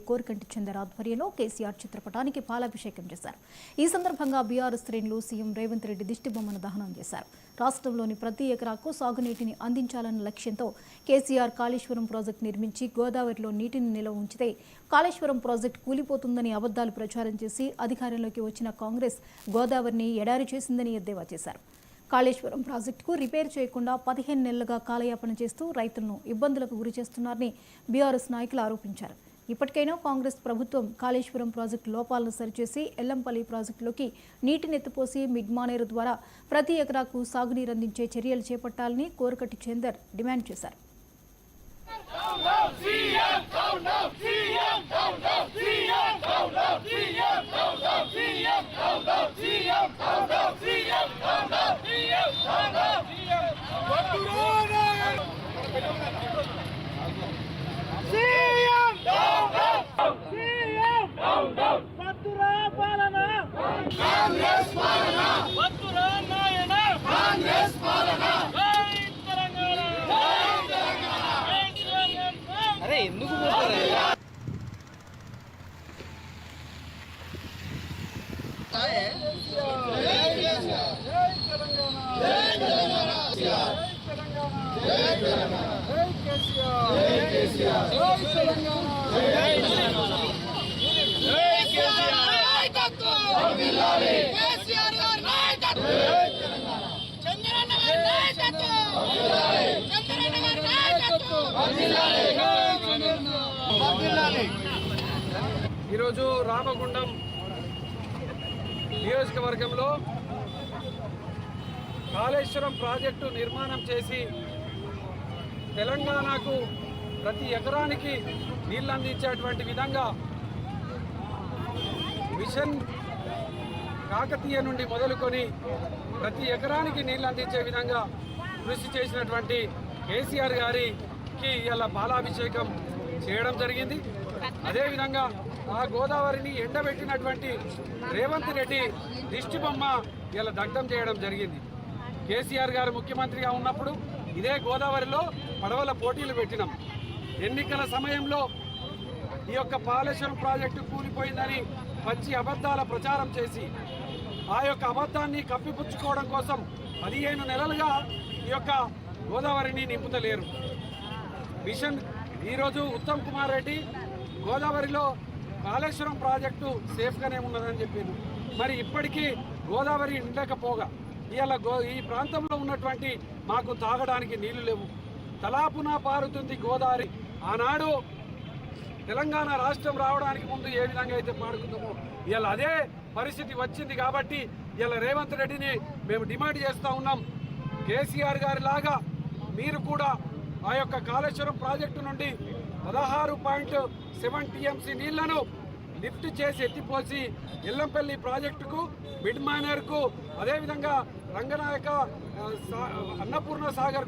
కోరికంటి చందర్ ఆధ్వర్యంలో కేసీఆర్ చిత్రపటానికి పాలాభిషేకం చేశారు. ఈ సందర్భంగా బీఆర్ఎస్ శ్రేణులు సీఎం రేవంత్ రెడ్డి దిష్టిబొమ్మను దహనం చేశారు. రాష్ట్రంలోని ప్రతి ఎకరాకు సాగునీటిని అందించాలన్న లక్ష్యంతో కేసీఆర్ కాళేశ్వరం ప్రాజెక్టు నిర్మించి గోదావరిలో నీటిని నిల్వ ఉంచితే కాళేశ్వరం ప్రాజెక్టు కూలిపోతుందని అబద్దాలు ప్రచారం చేసి అధికారంలోకి వచ్చిన కాంగ్రెస్ గోదావరిని ఎడారి చేసిందని ఎద్దేవా చేశారు. కాళేశ్వరం ప్రాజెక్టుకు రిపేర్ చేయకుండా 15 నెలలుగా కాలయాపన చేస్తూ రైతులను ఇబ్బందులకు గురి చేస్తున్నారని బీఆర్ఎస్ నాయకులు ఆరోపించారు. ఇప్పటికైనా కాంగ్రెస్ ప్రభుత్వం కాళేశ్వరం ప్రాజెక్టు లోపాలను సరిచేసి ఎల్లంపల్లి ప్రాజెక్టులోకి నీటిని ఎత్తిపోసి మిడ్మానేరు ద్వారా ప్రతి ఎకరాకు సాగునీరు అందించే చర్యలు చేపట్టాలని కోరికంటి చందర్ డిమాండ్ చేశారు. అరే ఎందుకు ఈరోజు రామగుండం నియోజకవర్గంలో కాళేశ్వరం ప్రాజెక్టు నిర్మాణం చేసి తెలంగాణకు ప్రతి ఎకరానికి నీళ్ళు అందించేటువంటి విధంగా మిషన్ కాకతీయ నుండి మొదలుకొని ప్రతి ఎకరానికి నీళ్ళు అందించే విధంగా కృషి చేసినటువంటి కేసీఆర్ గారికి ఇలా పాలాభిషేకం చేయడం జరిగింది. అదేవిధంగా ఆ గోదావరిని ఎండబెట్టినటువంటి రేవంత్ రెడ్డి దిష్టిబొమ్మ ఇలా దగ్ధం చేయడం జరిగింది. కేసీఆర్ గారు ముఖ్యమంత్రిగా ఉన్నప్పుడు ఇదే గోదావరిలో పడవల పోటీలు పెట్టినాం. ఎన్నికల సమయంలో ఈ యొక్క కాళేశ్వరం ప్రాజెక్టు కూలిపోయిందని పచ్చి అబద్ధాల ప్రచారం చేసి ఆ యొక్క అబద్ధాన్ని కప్పిపుచ్చుకోవడం కోసం 15 నెలలుగా ఈ యొక్క గోదావరిని నింపుతలేరు. మిషన్ ఈరోజు ఉత్తమ్ కుమార్ రెడ్డి గోదావరిలో కాళేశ్వరం ప్రాజెక్టు సేఫ్గానే ఉన్నదని చెప్పారు. మరి ఇప్పటికీ గోదావరి నిండకపోగా ఇవాళ ఈ ప్రాంతంలో ఉన్నటువంటి మాకు తాగడానికి నీళ్లు లేవు. తలాపున పారుతుంది గోదావరి. ఆనాడు తెలంగాణ రాష్ట్రం రావడానికి ముందు ఏ విధంగా అయితే పాడుకుందామో ఇవాళ అదే పరిస్థితి వచ్చింది. కాబట్టి ఇవాళ రేవంత్ రెడ్డిని మేము డిమాండ్ చేస్తూ ఉన్నాం. కేసీఆర్ గారి లాగా మీరు కూడా ఆ యొక్క కాళేశ్వరం ప్రాజెక్టు నుండి 16.7 టీఎంసీ నీళ్లను లిఫ్ట్ చేసి ఎత్తిపోసి ఎల్లంపల్లి ప్రాజెక్టుకు మిడ్ మానేర్కు అదేవిధంగా రంగనాయక అన్నపూర్ణ సాగర్